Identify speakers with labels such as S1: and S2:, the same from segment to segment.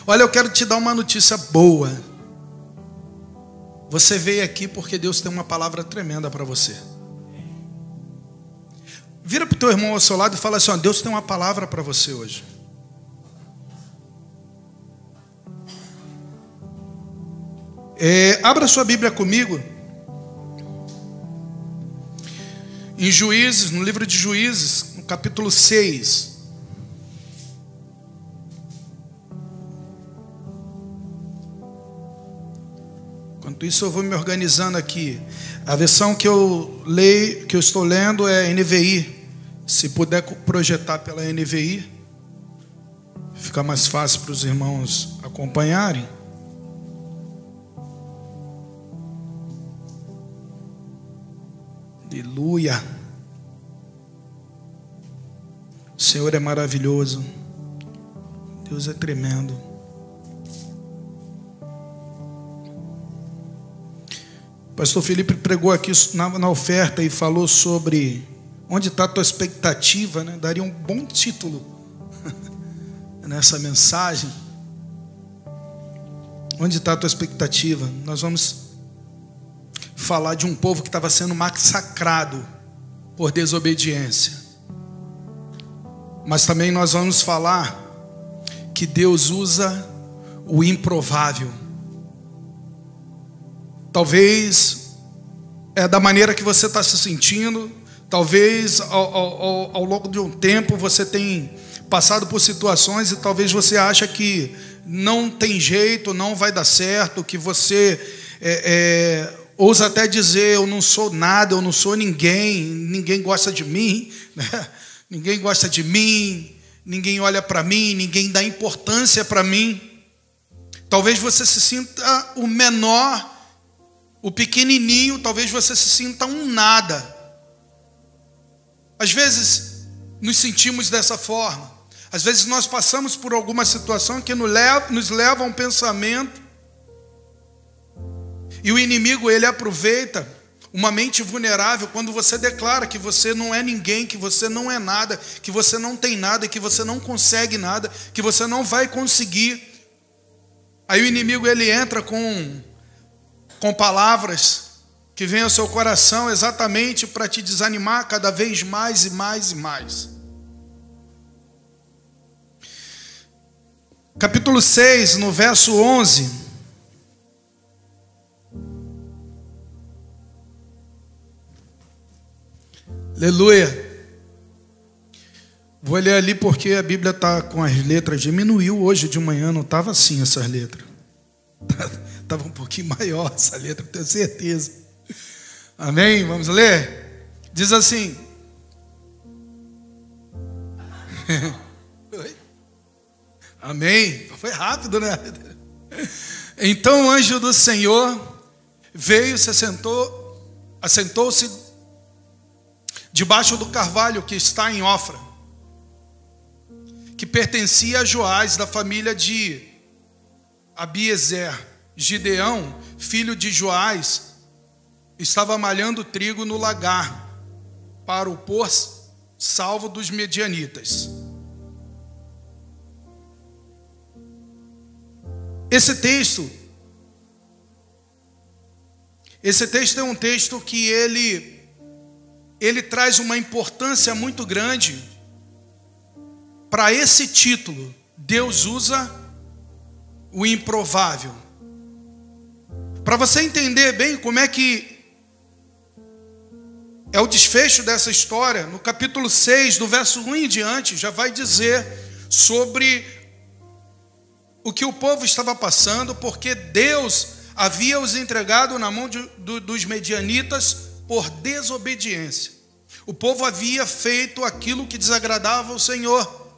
S1: Olha, eu quero te dar uma notícia boa. Você veio aqui porque Deus tem uma palavra tremenda para você. Vira para o teu irmão ao seu lado e fala assim: ó, Deus tem uma palavra para você hoje. Abra sua Bíblia comigo. Em Juízes, no livro de Juízes, no capítulo 6. Enquanto isso eu vou me organizando aqui. A versão que eu leio, que eu estou lendo é NVI. Se puder projetar pela NVI, fica mais fácil para os irmãos acompanharem. Aleluia. O Senhor é maravilhoso. Deus é tremendo. O pastor Felipe pregou aqui na oferta e falou sobre onde está a tua expectativa, né? Daria um bom título nessa mensagem. Onde está a tua expectativa? Nós vamos falar de um povo que estava sendo massacrado por desobediência. Mas também nós vamos falar que Deus usa o improvável. Talvez é da maneira que você está se sentindo. Talvez ao longo de um tempo você tenha passado por situações e talvez você acha que não tem jeito, não vai dar certo, que você ousa até dizer: eu não sou nada, eu não sou ninguém, ninguém gosta de mim, né? Ninguém gosta de mim, ninguém olha para mim, ninguém dá importância para mim. Talvez você se sinta o menor, o pequenininho, talvez você se sinta um nada. Às vezes nos sentimos dessa forma. Às vezes nós passamos por alguma situação que nos leva a um pensamento. E o inimigo, ele aproveita uma mente vulnerável quando você declara que você não é ninguém, que você não é nada, que você não tem nada, que você não consegue nada, que você não vai conseguir. Aí o inimigo, ele entra com palavras que vêm ao seu coração exatamente para te desanimar cada vez mais e mais e mais. Capítulo 6, no verso 11. Aleluia. Vou ler ali porque a Bíblia está com as letras, diminuiu hoje de manhã, não estava assim essas letras. Estava um pouquinho maior essa letra, tenho certeza. Amém? Vamos ler? Diz assim. Amém? Foi rápido, né? Então o anjo do Senhor veio, assentou-se debaixo do carvalho que está em Ofra, que pertencia a Joás, da família de Abiezer. Gideão, filho de Joás, estava malhando trigo no lagar para o pôr salvo dos medianitas. Esse texto é um texto que ele traz uma importância muito grande para esse título. Deus usa o improvável. Para você entender bem como é que é o desfecho dessa história, no capítulo 6, do verso 1 em diante, já vai dizer sobre o que o povo estava passando, porque Deus havia os entregado na mão dos medianitas por desobediência. O povo havia feito aquilo que desagradava ao Senhor.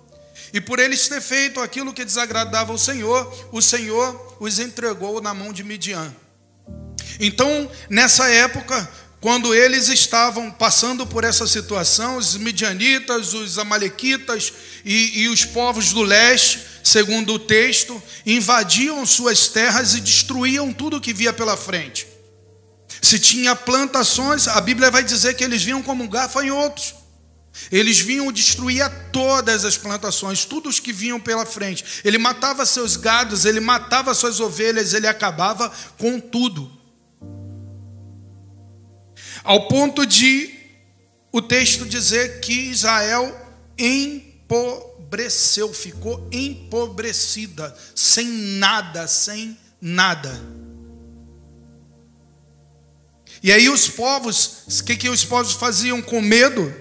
S1: E por eles ter feito aquilo que desagradava ao Senhor, o Senhor os entregou na mão de Midian. Então, nessa época, quando eles estavam passando por essa situação, os midianitas, os amalequitas e os povos do leste, segundo o texto, invadiam suas terras e destruíam tudo que via pela frente. Se tinha plantações, a Bíblia vai dizer que eles vinham como gafanhotos. Eles vinham destruir a todas as plantações, todos os que vinham pela frente. Ele matava seus gados, ele matava suas ovelhas, ele acabava com tudo. Ao ponto de o texto dizer que Israel empobreceu, ficou empobrecida, sem nada, sem nada. E aí os povos, o que os povos faziam com medo?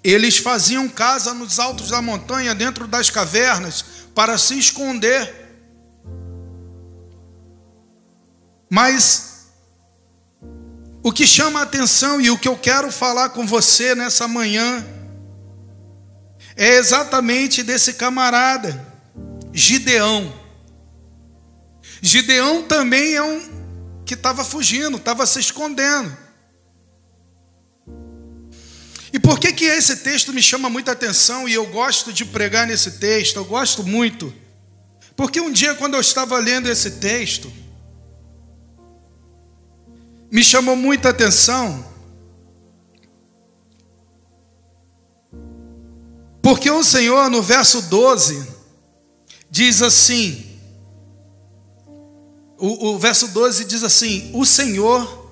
S1: Eles faziam casa nos altos da montanha, dentro das cavernas, para se esconder. Mas o que chama a atenção e o que eu quero falar com você nessa manhã é exatamente desse camarada, Gideão. Gideão também é um que estava fugindo, estava se escondendo. E por que esse texto me chama muita atenção e eu gosto de pregar nesse texto? Eu gosto muito. Porque um dia, quando eu estava lendo esse texto, me chamou muita atenção, porque o Senhor, no verso 12, diz assim, o verso 12 diz assim: o Senhor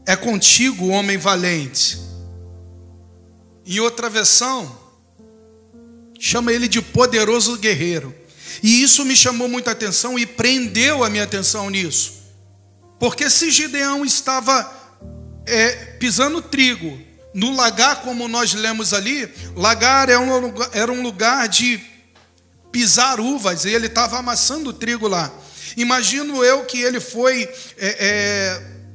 S1: é contigo, homem valente. Em outra versão, chama ele de poderoso guerreiro. E isso me chamou muita atenção e prendeu a minha atenção nisso. Porque se Gideão estava pisando trigo no lagar, como nós lemos ali, lagar era um lugar de pisar uvas, e ele estava amassando o trigo lá. Imagino eu que ele foi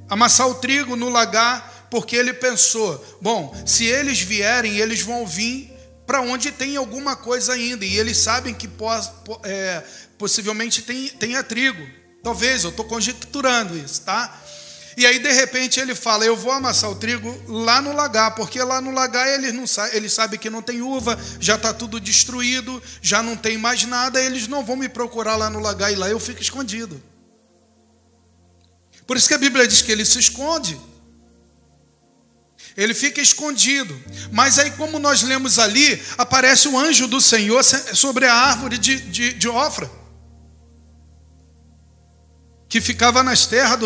S1: amassar o trigo no lagar, porque ele pensou, bom, se eles vierem, eles vão vir para onde tem alguma coisa ainda, e eles sabem que possivelmente tenha trigo. Talvez, eu estou conjecturando isso, tá? E aí, de repente, ele fala, eu vou amassar o trigo lá no lagar, porque lá no lagar eles sabem que não tem uva, já está tudo destruído, já não tem mais nada, eles não vão me procurar lá no lagar, e lá eu fico escondido. Por isso que a Bíblia diz que ele se esconde. Ele fica escondido. Mas aí, como nós lemos ali, aparece o anjo do Senhor sobre a árvore de Ofra, que ficava nas terras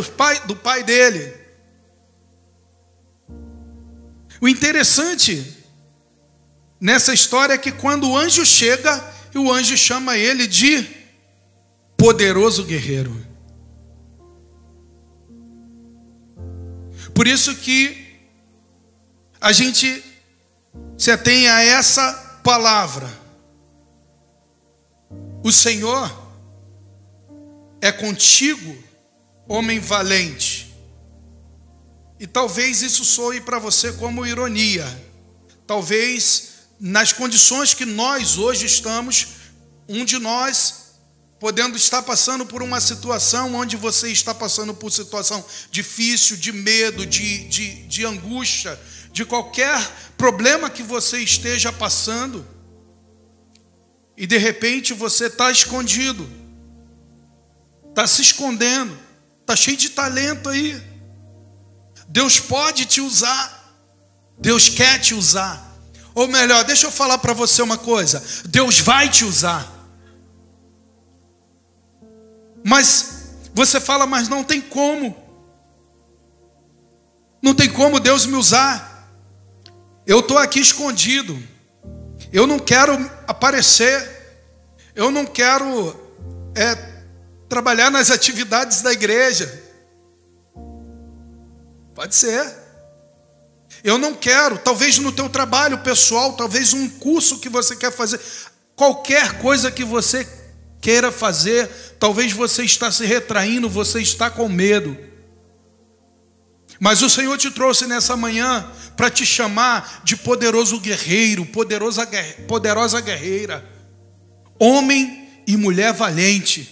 S1: do pai dele. O interessante nessa história é que quando o anjo chega, o anjo chama ele de poderoso guerreiro. Por isso que a gente se atém a essa palavra. O Senhor é contigo, homem valente. E talvez isso soe para você como ironia. Talvez nas condições que nós hoje estamos, um de nós podendo estar passando por uma situação onde você está passando por situação difícil, de medo, de angústia, de qualquer problema que você esteja passando, e de repente você está escondido, está se escondendo, está cheio de talento aí. Deus pode te usar, Deus quer te usar. Ou melhor, deixa eu falar para você uma coisa, Deus vai te usar. Mas você fala, mas não tem como. Não tem como Deus me usar. Eu estou aqui escondido. Eu não quero aparecer. Eu não quero trabalhar nas atividades da igreja. Pode ser. Eu não quero, talvez no teu trabalho pessoal, talvez um curso que você quer fazer, qualquer coisa que você queira fazer, talvez você está se retraindo, você está com medo. Mas o Senhor te trouxe nessa manhã para te chamar de poderoso guerreiro, poderosa guerreira, homem e mulher valente.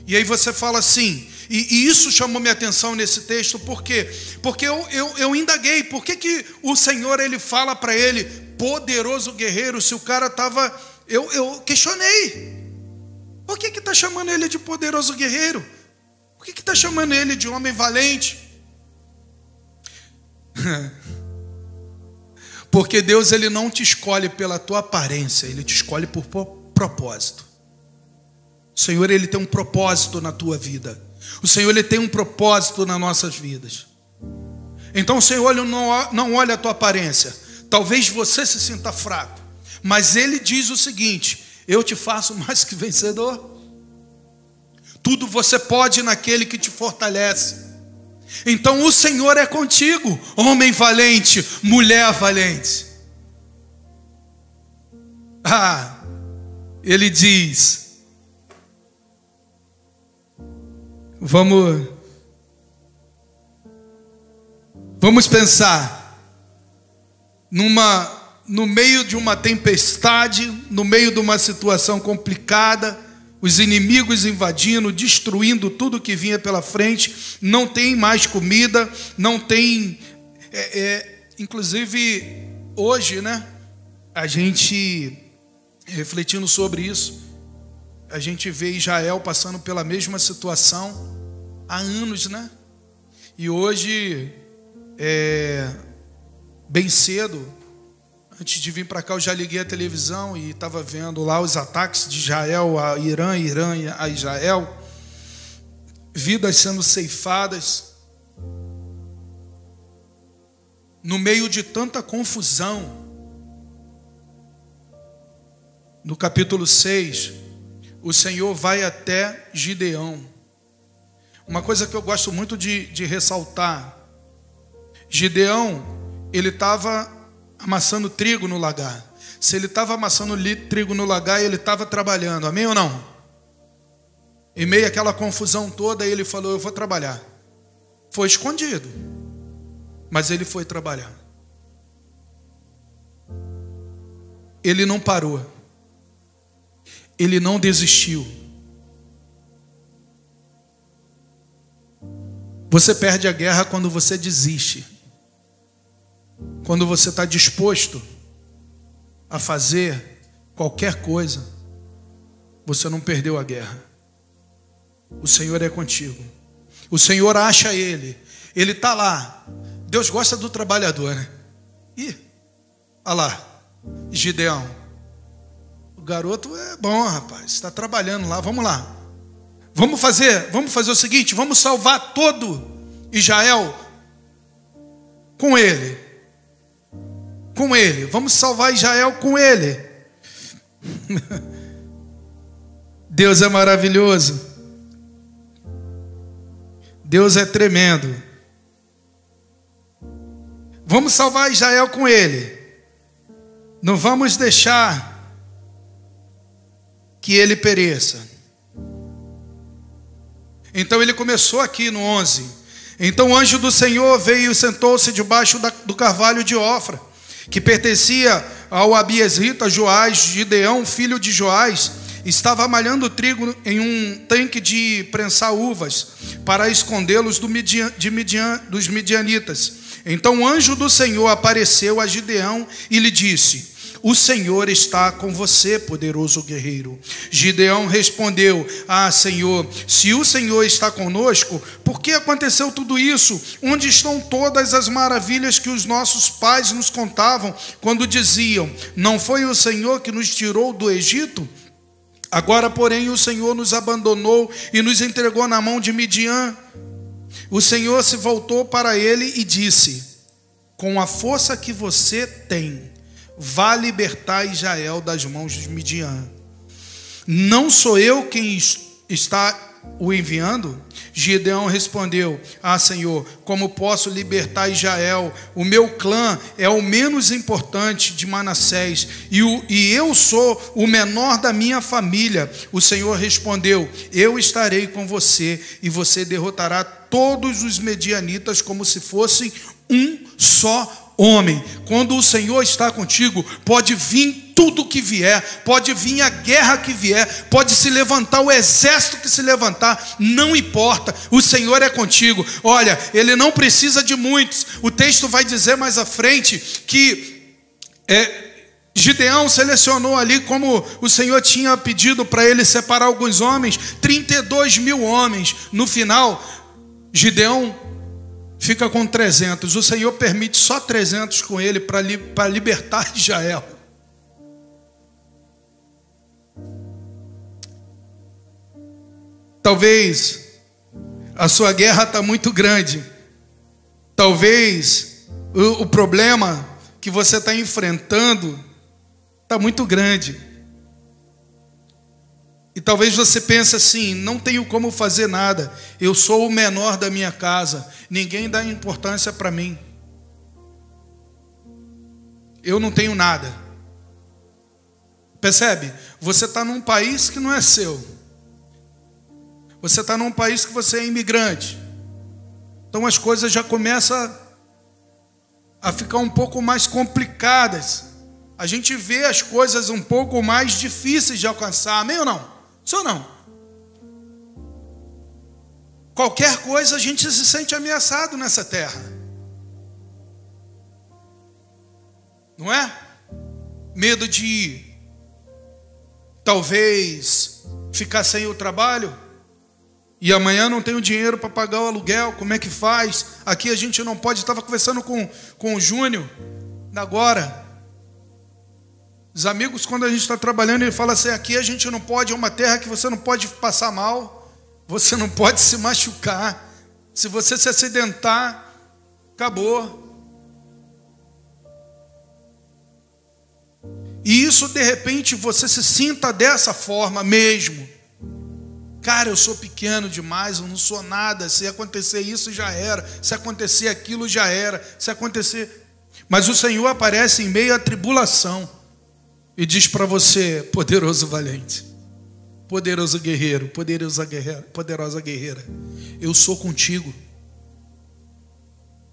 S1: E aí você fala assim, e isso chamou minha atenção nesse texto, por quê? Porque eu indaguei, por que o Senhor ele fala para ele, poderoso guerreiro, se o cara estava, eu questionei, por que está chamando ele de poderoso guerreiro? Por que está chamando ele de homem valente? Porque Deus, ele não te escolhe pela tua aparência, ele te escolhe por propósito. O Senhor, ele tem um propósito na tua vida. O Senhor, ele tem um propósito nas nossas vidas. Então o Senhor não olha a tua aparência. Talvez você se sinta fraco, mas ele diz o seguinte: eu te faço mais que vencedor. Tudo você pode naquele que te fortalece. Então o Senhor é contigo, homem valente, mulher valente. Ele diz, vamos pensar no meio de uma tempestade, no meio de uma situação complicada, os inimigos invadindo, destruindo tudo que vinha pela frente, não tem mais comida, não tem... inclusive, hoje, né, a gente, refletindo sobre isso, a gente vê Israel passando pela mesma situação há anos, né? E hoje, bem cedo, antes de vir para cá, eu já liguei a televisão e estava vendo lá os ataques de Israel a Irã a Israel, vidas sendo ceifadas, no meio de tanta confusão. No capítulo 6, o Senhor vai até Gideão. Uma coisa que eu gosto muito de ressaltar: Gideão, ele estava amassando trigo no lagar. Se ele estava amassando trigo no lagar, ele estava trabalhando, amém ou não? Em meio àquela confusão toda, ele falou: eu vou trabalhar. Foi escondido, mas ele foi trabalhar. Ele não parou, ele não desistiu. Você perde a guerra quando você desiste. Quando você está disposto a fazer qualquer coisa, você não perdeu a guerra. O Senhor é contigo. O Senhor acha ele está lá. Deus gosta do trabalhador, né? Olha lá, Gideão. O garoto é bom, rapaz, está trabalhando lá, vamos lá. Vamos fazer o seguinte, vamos salvar todo Israel com ele. Vamos salvar Israel com ele. Deus é maravilhoso. Deus é tremendo. Vamos salvar Israel com ele. Não vamos deixar que ele pereça. Então ele começou aqui no 11. Então o anjo do Senhor veio e sentou-se debaixo do carvalho de Ofra, que pertencia ao Abiesrita Joás. Gideão, filho de Joás, estava malhando trigo em um tanque de prensar uvas, para escondê-los dos midianitas. Então o anjo do Senhor apareceu a Gideão e lhe disse: o Senhor está com você, poderoso guerreiro. Gideão respondeu: Senhor, se o Senhor está conosco, por que aconteceu tudo isso? Onde estão todas as maravilhas que os nossos pais nos contavam, quando diziam: não foi o Senhor que nos tirou do Egito? Agora, porém, o Senhor nos abandonou e nos entregou na mão de Midian. O Senhor se voltou para ele e disse: com a força que você tem, vá libertar Israel das mãos de Midian. Não sou eu quem está o enviando? Gideão respondeu: Senhor, como posso libertar Israel? O meu clã é o menos importante de Manassés, e eu sou o menor da minha família. O Senhor respondeu: eu estarei com você, e você derrotará todos os medianitas como se fossem um só homem. Quando o Senhor está contigo, pode vir tudo que vier, pode vir a guerra que vier, pode se levantar o exército que se levantar, não importa, o Senhor é contigo. Olha, ele não precisa de muitos. O texto vai dizer mais à frente que Gideão selecionou ali, como o Senhor tinha pedido para ele separar alguns homens, 32 mil homens. No final, Gideão fica com 300. O Senhor permite só 300 com ele para libertar Israel. Talvez a sua guerra está muito grande. Talvez o problema que você está enfrentando está muito grande. E talvez você pense assim: não tenho como fazer nada. Eu sou o menor da minha casa. Ninguém dá importância para mim. Eu não tenho nada. Percebe? Você está num país que não é seu. Você está num país que você é imigrante. Então as coisas já começam a ficar um pouco mais complicadas. A gente vê as coisas um pouco mais difíceis de alcançar. Amém ou não? Sim ou não? Qualquer coisa a gente se sente ameaçado nessa terra. Não é? Medo de talvez ficar sem o trabalho e amanhã não tenho dinheiro para pagar o aluguel. Como é que faz? Aqui a gente não pode. Estava conversando com o Júnior agora. Os amigos, quando a gente está trabalhando, ele fala assim: aqui a gente não pode, é uma terra que você não pode passar mal, você não pode se machucar. Se você se acidentar, acabou. E isso, de repente, você se sinta dessa forma mesmo. Cara, eu sou pequeno demais, eu não sou nada. Se acontecer isso, já era. Se acontecer aquilo, já era. Se acontecer... Mas o Senhor aparece em meio à tribulação e diz para você: poderoso valente, poderoso guerreiro, poderosa guerreira, eu sou contigo.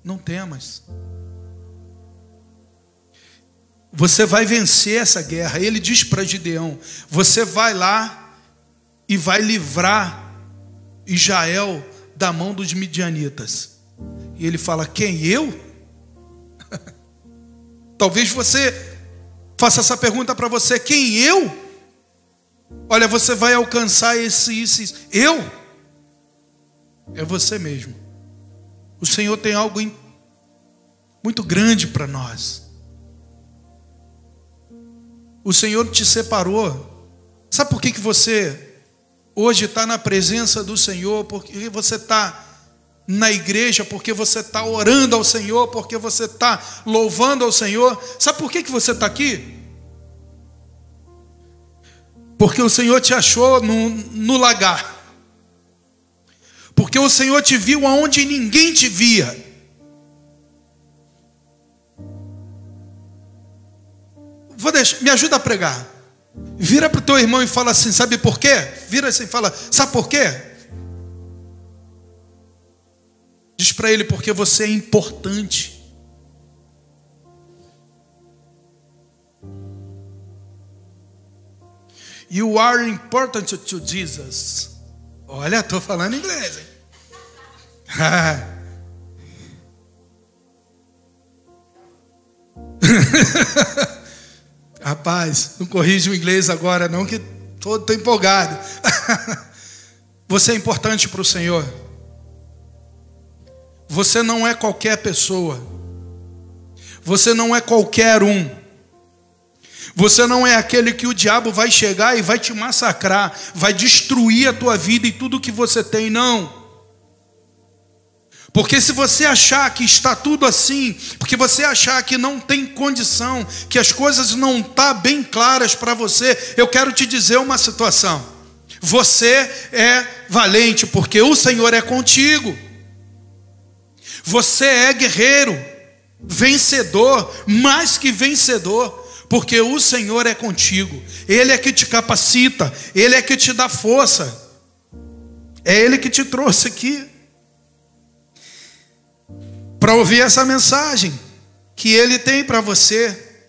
S1: Não temas. Você vai vencer essa guerra. Ele diz para Gideão: você vai lá e vai livrar Israel da mão dos midianitas. E ele fala: quem? Eu? Talvez você faça essa pergunta para você: quem? Eu? Olha, você vai alcançar isso. Eu? É você mesmo. O Senhor tem algo muito grande para nós. O Senhor te separou. Sabe por que você hoje está na presença do Senhor? Porque você está na igreja, porque você está orando ao Senhor, porque você está louvando ao Senhor. Sabe por que você está aqui? Porque o Senhor te achou no lagar. Porque o Senhor te viu aonde ninguém te via. Me ajuda a pregar. Vira para o teu irmão e fala assim: sabe por quê? Vira assim e fala: sabe por quê? Diz para ele: porque você é importante. You are important to Jesus. Olha, estou falando inglês, hein? Rapaz, não corrija o inglês agora não, que estou empolgado. Você é importante para o Senhor. Você não é qualquer pessoa. Você não é qualquer um. Você não é aquele que o diabo vai chegar e vai te massacrar, vai destruir a tua vida e tudo que você tem, não. Porque se você achar que está tudo assim, porque você achar que não tem condição, que as coisas não estão bem claras para você, eu quero te dizer uma situação: você é valente, porque o Senhor é contigo. Você é guerreiro, vencedor, mais que vencedor, porque o Senhor é contigo. Ele é que te capacita, Ele é que te dá força. É Ele que te trouxe aqui para ouvir essa mensagem que Ele tem para você.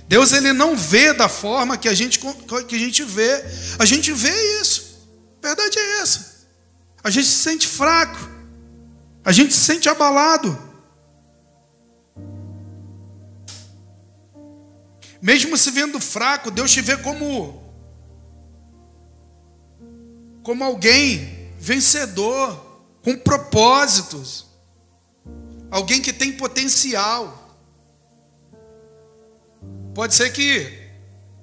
S1: Deus, Ele não vê da forma que a gente vê. A gente vê isso. A verdade é essa. A gente se sente fraco. A gente se sente abalado. Mesmo se vendo fraco, Deus te vê como alguém vencedor, com propósitos. alguém que tem potencial. Pode ser que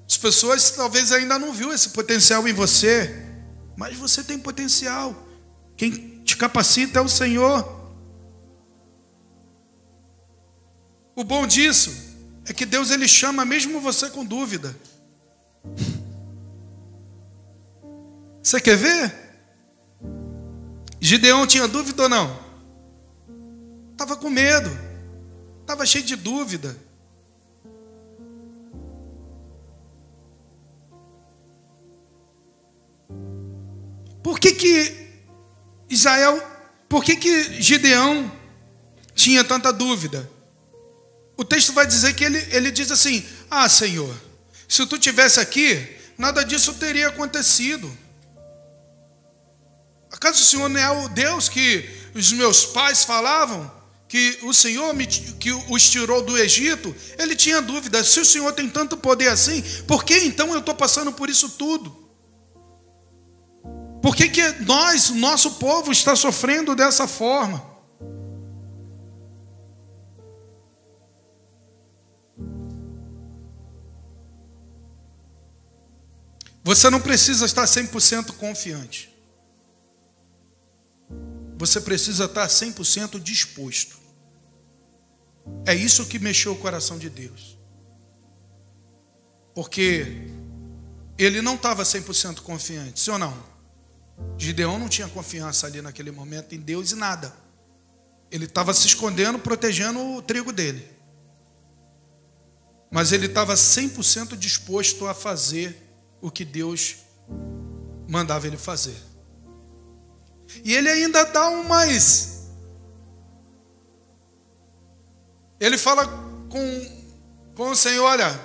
S1: as pessoas talvez ainda não viu esse potencial em você, mas você tem potencial. Quem te capacita é o Senhor. O bom disso é que Deus, Ele chama mesmo você com dúvida. Você quer ver? Gideão tinha dúvida ou não? Estava com medo, estava cheio de dúvida. Por que Gideão tinha tanta dúvida? O texto vai dizer que ele diz assim: ah, Senhor, se tu tivesse aqui, nada disso teria acontecido. Acaso o Senhor não é o Deus que os meus pais falavam? Que o Senhor que os tirou do Egito? Ele tinha dúvida: se o Senhor tem tanto poder assim, por que então eu estou passando por isso tudo? Por que o nosso povo está sofrendo dessa forma? Você não precisa estar 100% confiante. Você precisa estar 100% disposto. É isso que mexeu o coração de Deus. Porque ele não estava 100% confiante, sim ou não? Gideão não tinha confiança ali naquele momento em Deus e nada. Ele estava se escondendo, protegendo o trigo dele. Mas ele estava 100% disposto a fazer o que Deus mandava ele fazer. E ele ainda dá um mais. Ele fala com o Senhor, olha.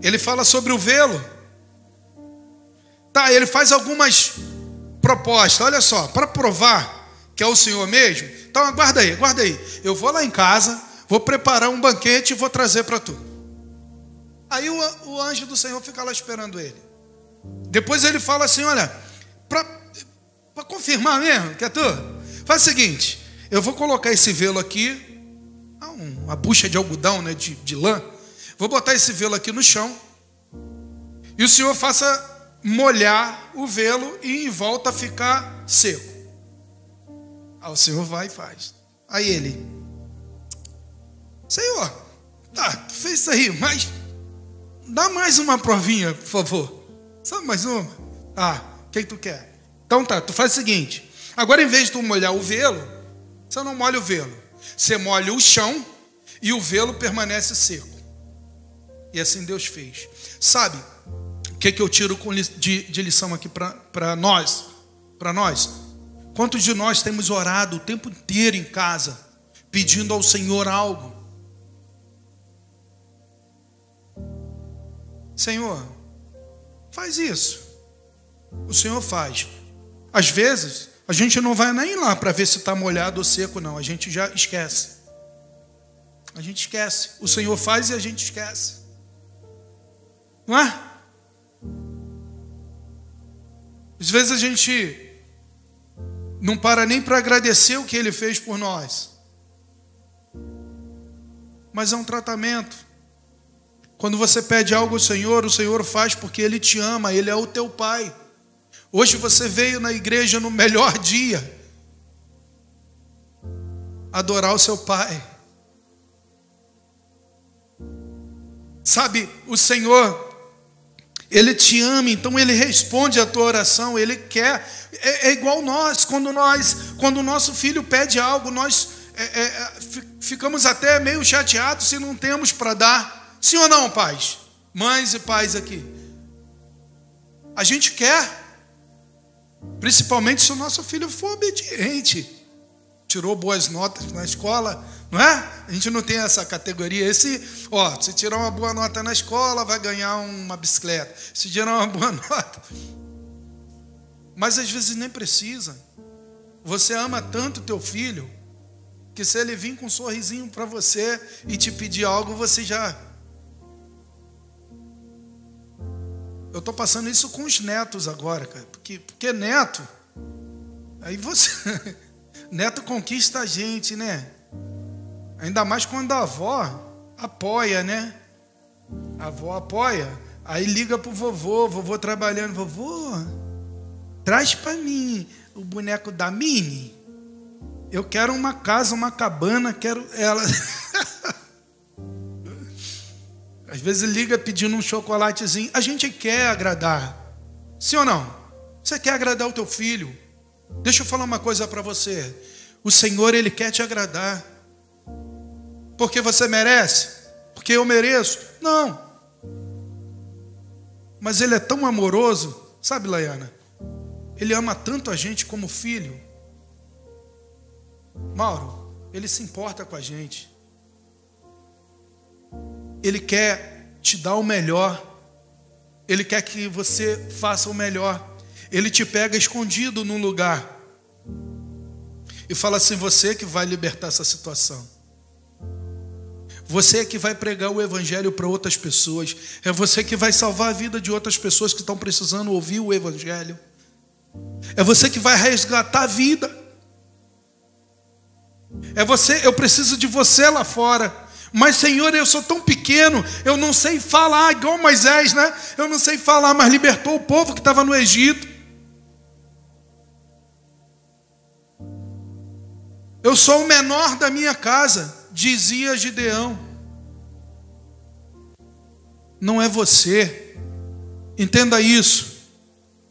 S1: Ele fala sobre o velo. Tá, ele faz algumas propostas. Olha só, para provar que é o Senhor mesmo. Então aguarda aí. Eu vou lá em casa, vou preparar um banquete e vou trazer para tu. Aí o anjo do Senhor fica lá esperando ele. Depois ele fala assim, olha, para confirmar mesmo que é tu, faz o seguinte, eu vou colocar esse velo aqui, uma bucha de algodão, né, de lã, vou botar esse velo aqui no chão, e o Senhor faça molhar o velo e em volta ficar seco. Aí o Senhor vai e faz. Aí ele, Senhor, tá, tu fez isso aí, mas dá mais uma provinha, por favor. Só mais uma? Ah, o que tu quer? Então tá, tu faz o seguinte. Agora, em vez de tu molhar o velo, você não molha o velo. Você molha o chão e o velo permanece seco. E assim Deus fez. Sabe o que eu tiro de lição aqui para nós? Para nós? Quantos de nós temos orado o tempo inteiro em casa, pedindo ao Senhor algo? Senhor, faz isso. O Senhor faz. Às vezes, a gente não vai nem lá para ver se está molhado ou seco, não. A gente já esquece. A gente esquece. O Senhor faz e a gente esquece. Não é? Às vezes a gente não para nem para agradecer o que Ele fez por nós. Mas é um tratamento. Quando você pede algo ao Senhor, o Senhor faz porque Ele te ama, Ele é o teu Pai. Hoje você veio na igreja no melhor dia adorar o seu Pai. Sabe, o Senhor, Ele te ama, então Ele responde a tua oração, Ele quer. É igual nós, quando o nosso filho pede algo, nós ficamos até meio chateados se não temos para dar. Sim ou não, pais? Mães e pais aqui. A gente quer, principalmente se o nosso filho for obediente, tirou boas notas na escola, não é? A gente não tem essa categoria. Se tirar uma boa nota na escola, vai ganhar uma bicicleta. Se tirar uma boa nota. Mas às vezes nem precisa. Você ama tanto teu filho, que se ele vir com um sorrisinho para você e te pedir algo, você já... Eu estou passando isso com os netos agora, cara. Porque neto, aí você... Neto conquista a gente, né? Ainda mais quando a avó apoia, né? A avó apoia. Aí liga pro vovô trabalhando. Vovô, traz para mim o boneco da Minnie. Eu quero uma casa, uma cabana, quero ela. Às vezes liga pedindo um chocolatezinho. A gente quer agradar. Sim ou não? Você quer agradar o teu filho. Deixa eu falar uma coisa para você. O Senhor, Ele quer te agradar. Porque você merece? Porque eu mereço? Não. Mas Ele é tão amoroso. Sabe, Laiana? Ele ama tanto a gente como filho. Mauro, Ele se importa com a gente. Ele quer te dar o melhor. Ele quer que você faça o melhor. Ele te pega escondido num lugar e fala assim: você que vai libertar essa situação. Você que vai pregar o evangelho para outras pessoas. É você que vai salvar a vida de outras pessoas que estão precisando ouvir o evangelho. É você que vai resgatar a vida. É você, eu preciso de você lá fora. Mas, Senhor, eu sou tão pequeno, eu não sei falar, igual Moisés, né? Eu não sei falar, mas libertou o povo que estava no Egito. Eu sou o menor da minha casa, dizia Gideão. Não é você. Entenda isso.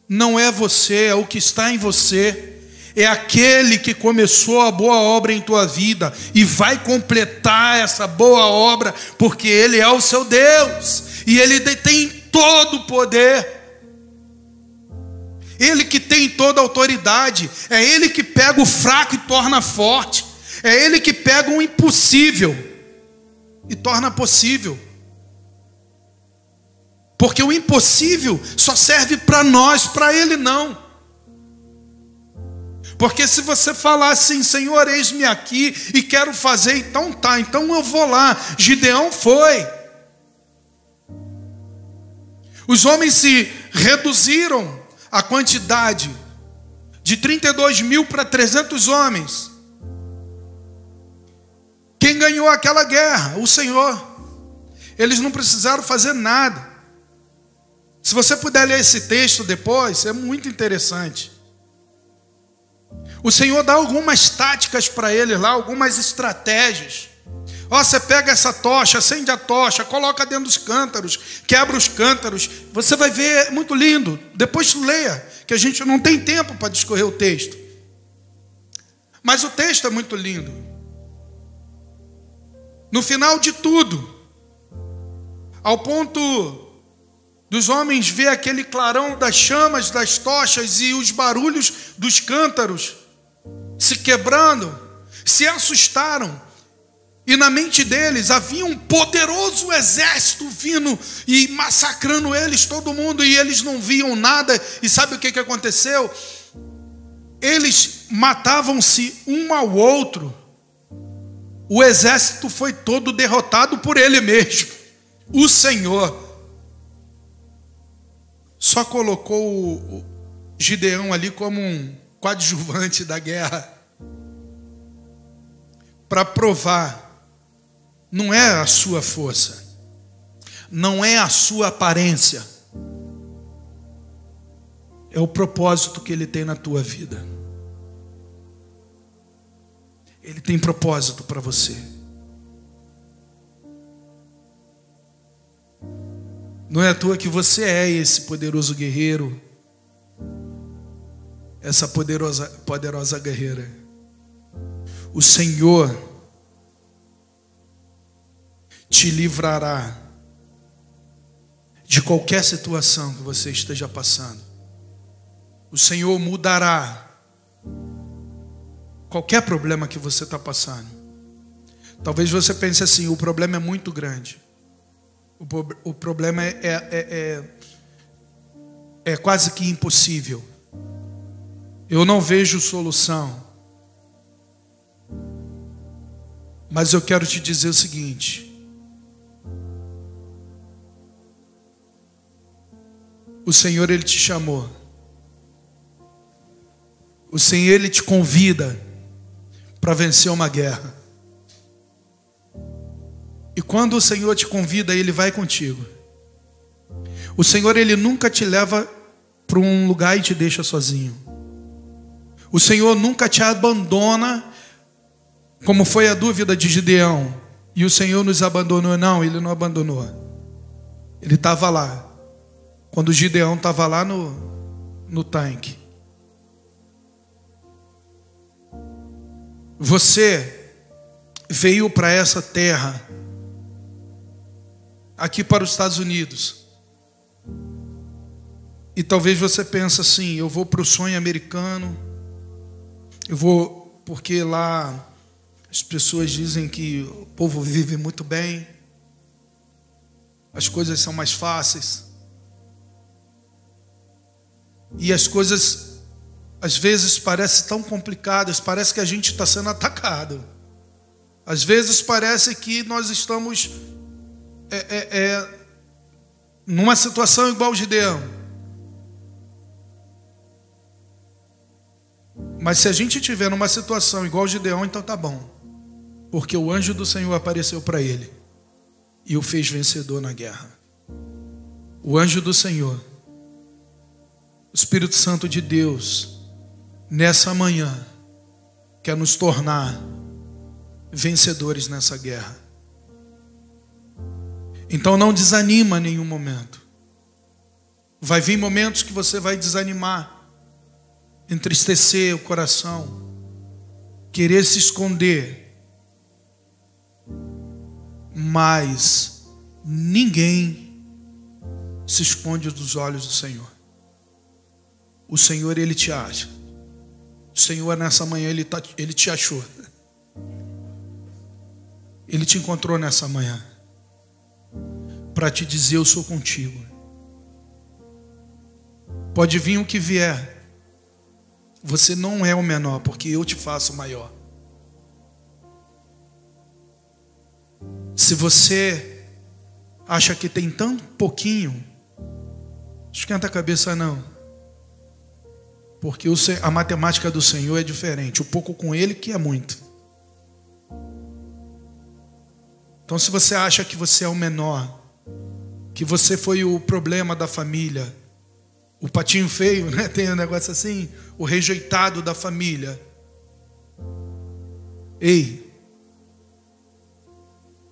S1: Não é você, é o que está em você. É aquele que começou a boa obra em tua vida e vai completar essa boa obra, porque Ele é o seu Deus e Ele detém todo o poder. Ele que tem toda a autoridade. É Ele que pega o fraco e torna forte. É Ele que pega o impossível e torna possível. Porque o impossível só serve para nós, para Ele não. Porque se você falar assim: Senhor, eis-me aqui e quero fazer, então tá, então eu vou lá. Gideão foi. Os homens se reduziram a quantidade de 32 mil para 300 homens. Quem ganhou aquela guerra? O Senhor. Eles não precisaram fazer nada. Se você puder ler esse texto depois, é muito interessante. O Senhor dá algumas táticas para eles lá, algumas estratégias. Ó, você pega essa tocha, acende a tocha, coloca dentro dos cântaros, quebra os cântaros. Você vai ver, é muito lindo. Depois leia, que a gente não tem tempo para discorrer o texto. Mas o texto é muito lindo. No final de tudo, ao ponto dos homens ver aquele clarão das chamas, das tochas e os barulhos dos cântaros se quebrando, se assustaram. E na mente deles havia um poderoso exército vindo e massacrando eles, todo mundo, e eles não viam nada. E sabe o que aconteceu? Eles matavam-se um ao outro. O exército foi todo derrotado por Ele mesmo. O Senhor só colocou o Gideão ali como um coadjuvante da guerra, para provar, não é a sua força, não é a sua aparência, é o propósito que Ele tem na tua vida. Ele tem propósito para você. Não é à toa que você é esse poderoso guerreiro, essa poderosa guerreira. O Senhor te livrará de qualquer situação que você esteja passando. O Senhor mudará qualquer problema que você está passando. Talvez você pense assim: o problema é muito grande. O problema é quase que impossível. Eu não vejo solução. Mas eu quero te dizer o seguinte: o Senhor, Ele te chamou. O Senhor, Ele te convida para vencer uma guerra. E quando o Senhor te convida, Ele vai contigo. O Senhor, Ele nunca te leva para um lugar e te deixa sozinho. O Senhor nunca te abandona, como foi a dúvida de Gideão. E o Senhor nos abandonou. Não, Ele não abandonou. Ele estava lá. Quando Gideão estava lá no tanque. Você veio para essa terra, aqui para os Estados Unidos. E talvez você pense assim: eu vou para o sonho americano. Eu vou porque lá as pessoas dizem que o povo vive muito bem. As coisas são mais fáceis. E as coisas, às vezes, parecem tão complicadas. Parece que a gente está sendo atacado. Às vezes parece que nós estamos numa situação igual Gideão. Mas se a gente estiver numa situação igual Gideão, então tá bom. Porque o anjo do Senhor apareceu para ele e o fez vencedor na guerra. O anjo do Senhor, o Espírito Santo de Deus, nessa manhã, quer nos tornar vencedores nessa guerra. Então não desanima em nenhum momento. Vai vir momentos que você vai desanimar, entristecer o coração, querer se esconder. Mas ninguém se esconde dos olhos do Senhor. O Senhor, Ele te acha. O Senhor, nessa manhã, Ele te achou. Ele te encontrou nessa manhã para te dizer: eu sou contigo. Pode vir o que vier, você não é o menor, porque eu te faço maior. Se você acha que tem tão pouquinho, esquenta a cabeça não. Porque a matemática do Senhor é diferente. O pouco com Ele que é muito. Então se você acha que você é o menor, que você foi o problema da família, o patinho feio, né? Tem um negócio assim, o rejeitado da família. Ei,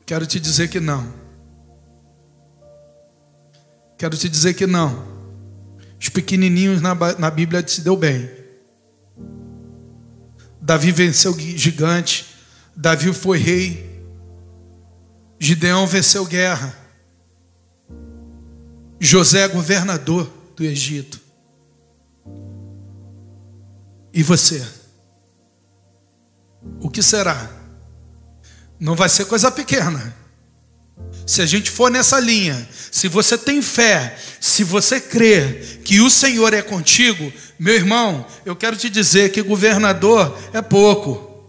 S1: quero te dizer que não. Quero te dizer que não. Os pequenininhos na Bíblia se deu bem. Davi venceu o gigante. Davi foi rei. Gideão venceu guerra. José governador do Egito. E você? O que será? Não vai ser coisa pequena. Se a gente for nessa linha, se você tem fé, se você crê que o Senhor é contigo, meu irmão, eu quero te dizer que governador é pouco,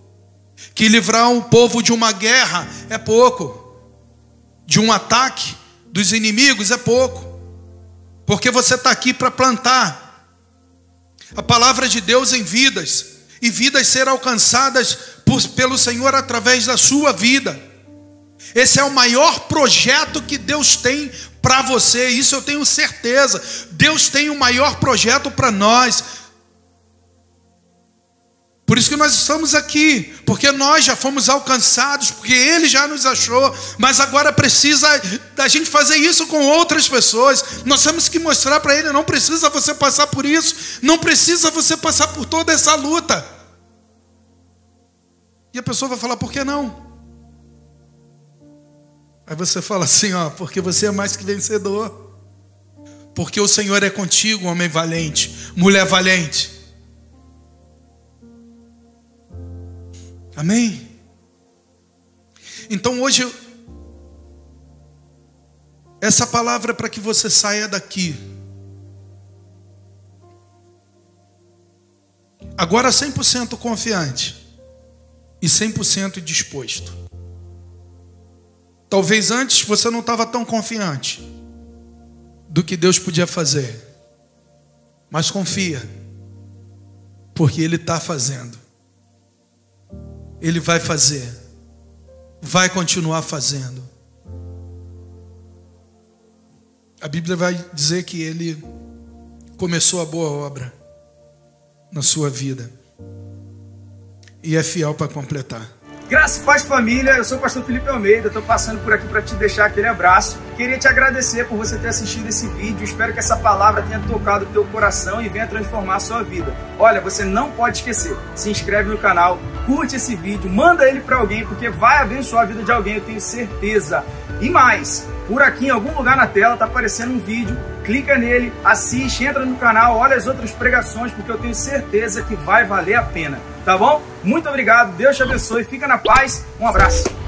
S1: que livrar um povo de uma guerra é pouco, de um ataque dos inimigos é pouco, porque você está aqui para plantar a palavra de Deus em vidas, e vidas serão alcançadas pelo Senhor através da sua vida. Esse é o maior projeto que Deus tem para você, isso eu tenho certeza. Deus tem o maior projeto para nós. Por isso que nós estamos aqui, porque nós já fomos alcançados, porque Ele já nos achou, mas agora precisa da gente fazer isso com outras pessoas. Nós temos que mostrar para Ele: não precisa você passar por isso, não precisa você passar por toda essa luta. E a pessoa vai falar: por que não? Aí você fala assim, ó: porque você é mais que vencedor. Porque o Senhor é contigo, homem valente, mulher valente. Amém? Então hoje, essa palavra é para que você saia daqui agora 100% confiante e 100% disposto. Talvez antes você não estava tão confiante do que Deus podia fazer, mas confia, porque Ele está fazendo. Ele vai fazer, vai continuar fazendo. A Bíblia vai dizer que Ele começou a boa obra na sua vida e é fiel para completar.
S2: Graça e paz, família, eu sou o pastor Felipe Almeida, estou passando por aqui para te deixar aquele abraço. Queria te agradecer por você ter assistido esse vídeo, espero que essa palavra tenha tocado o teu coração e venha transformar a sua vida. Olha, você não pode esquecer, se inscreve no canal, curte esse vídeo, manda ele para alguém, porque vai abençoar a vida de alguém, eu tenho certeza. E mais, por aqui em algum lugar na tela está aparecendo um vídeo, clica nele, assiste, entra no canal, olha as outras pregações, porque eu tenho certeza que vai valer a pena, tá bom? Muito obrigado, Deus te abençoe, fica na paz, um abraço.